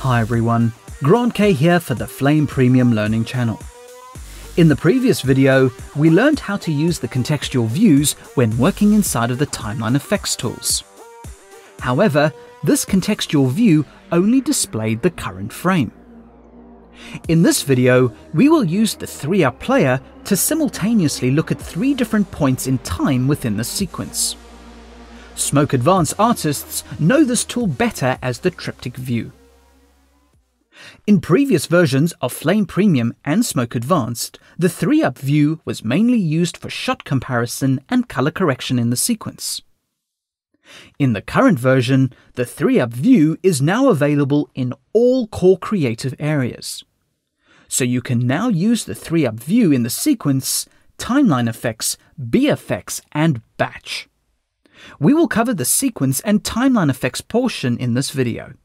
Hi everyone, Grant K here for the Flame Premium Learning channel. In the previous video, we learned how to use the contextual views when working inside of the timeline effects tools. However, this contextual view only displayed the current frame. In this video, we will use the 3-up player to simultaneously look at 3 different points in time within the sequence. Smoke Advanced artists know this tool better as the triptych view. In previous versions of Flame Premium and Smoke Advanced, the 3-up view was mainly used for shot comparison and color correction in the sequence. In the current version, the 3-up view is now available in all core creative areas. So you can now use the 3-up view in the sequence, timeline effects, BFX, and batch. We will cover the sequence and timeline effects portion in this video.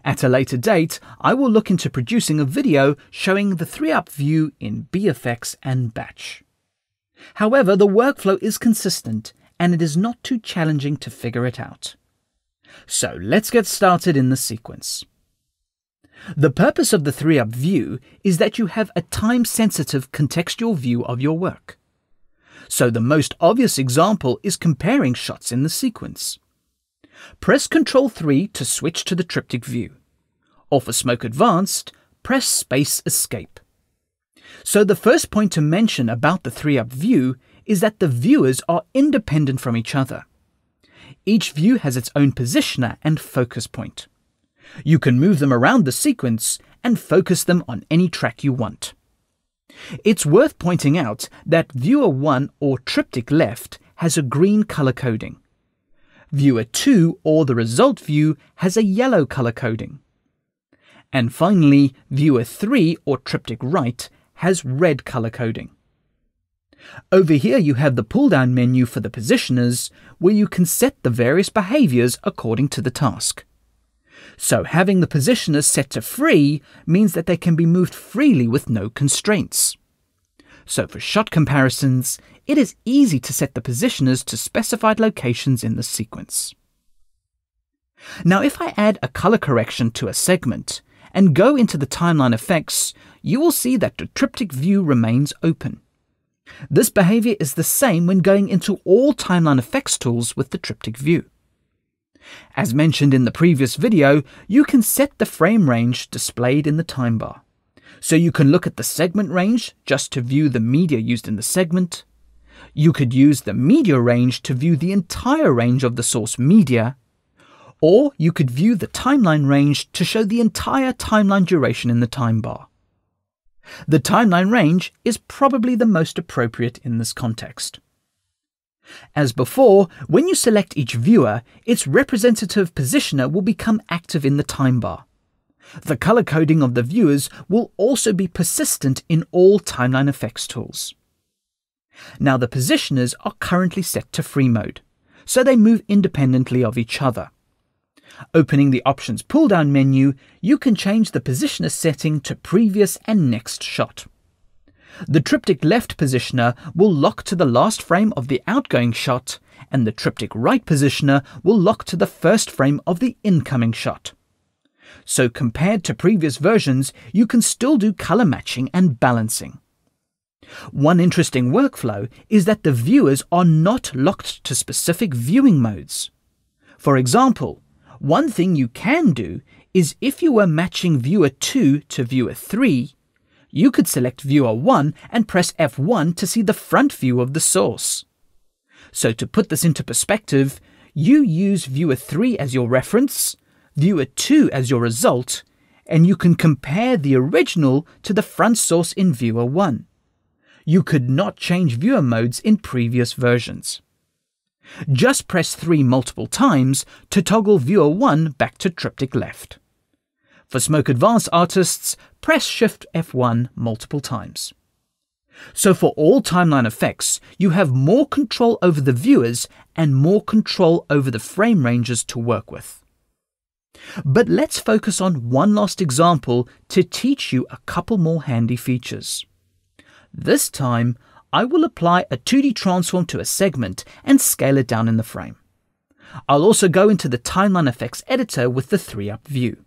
At a later date, I will look into producing a video showing the 3-up view in BFX and batch. However, the workflow is consistent and it is not too challenging to figure it out. So let's get started in the sequence. The purpose of the 3-up view is that you have a time-sensitive contextual view of your work. So the most obvious example is comparing shots in the sequence. Press Ctrl 3 to switch to the triptych view, or for Smoke Advanced, press Space Escape. So the first point to mention about the 3-up view is that the viewers are independent from each other. Each view has its own positioner and focus point. You can move them around the sequence and focus them on any track you want. It's worth pointing out that Viewer 1 or Triptych Left has a green color coding. Viewer 2 or the Result view has a yellow color coding. And finally, Viewer 3 or Triptych Right has red color coding. Over here you have the pull-down menu for the positioners where you can set the various behaviors according to the task. So having the positioners set to free means that they can be moved freely with no constraints. So for shot comparisons, it is easy to set the positioners to specified locations in the sequence. Now if I add a color correction to a segment and go into the timeline effects, you will see that the triptych view remains open. This behavior is the same when going into all timeline effects tools with the triptych view. As mentioned in the previous video, you can set the frame range displayed in the time bar. So you can look at the segment range just to view the media used in the segment. You could use the media range to view the entire range of the source media. Or you could view the timeline range to show the entire timeline duration in the time bar. The timeline range is probably the most appropriate in this context. As before, when you select each viewer, its representative positioner will become active in the time bar. The color coding of the viewers will also be persistent in all timeline effects tools. Now the positioners are currently set to free mode, so they move independently of each other. Opening the Options pull-down menu, you can change the positioner setting to Previous and Next Shot. The Triptych Left positioner will lock to the last frame of the outgoing shot, and the Triptych Right positioner will lock to the first frame of the incoming shot. So compared to previous versions, you can still do color matching and balancing. One interesting workflow is that the viewers are not locked to specific viewing modes. For example, one thing you can do is if you were matching Viewer 2 to Viewer 3, you could select Viewer 1 and press F1 to see the front view of the source. So to put this into perspective, you use Viewer 3 as your reference, Viewer 2 as your result, and you can compare the original to the front source in Viewer 1. You could not change viewer modes in previous versions. Just press 3 multiple times to toggle Viewer 1 back to Triptych Left. For Smoke Advanced artists, press Shift F1 multiple times. So for all timeline effects, you have more control over the viewers and more control over the frame ranges to work with. But let's focus on one last example to teach you a couple more handy features. This time, I will apply a 2D transform to a segment and scale it down in the frame. I'll also go into the timeline effects editor with the 3-up view.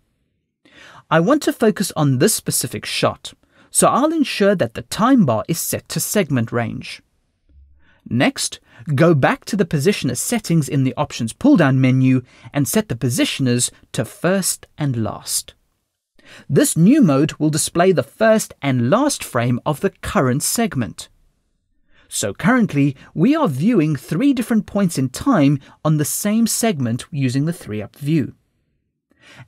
I want to focus on this specific shot, so I'll ensure that the time bar is set to segment range. Next, go back to the positioner settings in the Options pull-down menu and set the positioners to first and last. This new mode will display the first and last frame of the current segment. So currently, we are viewing 3 different points in time on the same segment using the 3-up view.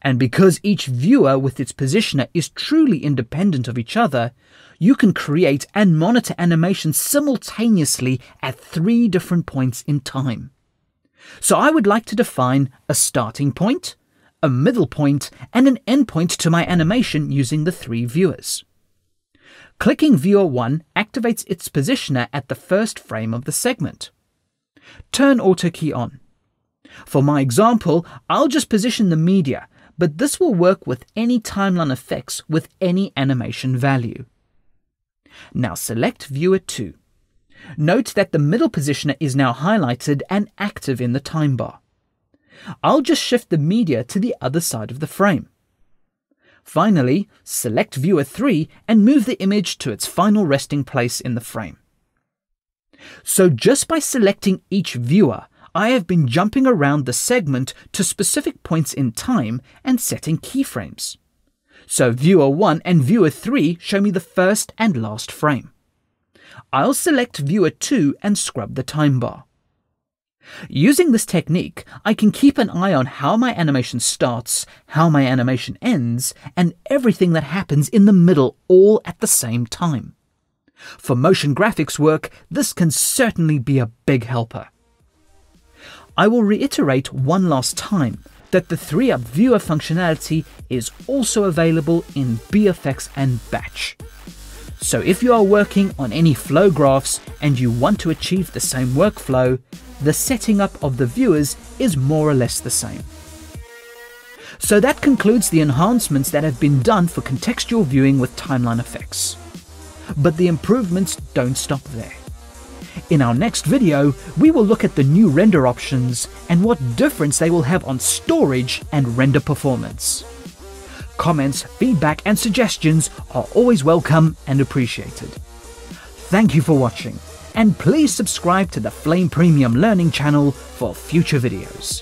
And because each viewer with its positioner is truly independent of each other, you can create and monitor animations simultaneously at 3 different points in time. So I would like to define a starting point, a middle point, and an end point to my animation using the 3 viewers. Clicking Viewer 1 activates its positioner at the first frame of the segment. Turn Auto Key on. For my example, I'll just position the media, but this will work with any timeline effects with any animation value. Now select Viewer 2. Note that the middle positioner is now highlighted and active in the time bar. I'll just shift the media to the other side of the frame. Finally, select Viewer 3 and move the image to its final resting place in the frame. So just by selecting each viewer, I have been jumping around the segment to specific points in time and setting keyframes. So Viewer 1 and Viewer 3 show me the first and last frame. I'll select Viewer 2 and scrub the time bar. Using this technique, I can keep an eye on how my animation starts, how my animation ends, and everything that happens in the middle all at the same time. For motion graphics work, this can certainly be a big helper. I will reiterate one last time that the 3-up viewer functionality is also available in BFX and Batch. So if you are working on any flow graphs and you want to achieve the same workflow, the setting up of the viewers is more or less the same. So that concludes the enhancements that have been done for contextual viewing with timeline effects. But the improvements don't stop there. In our next video, we will look at the new render options and what difference they will have on storage and render performance. Comments, feedback, and suggestions are always welcome and appreciated. Thank you for watching, and please subscribe to the Flame Premium Learning channel for future videos.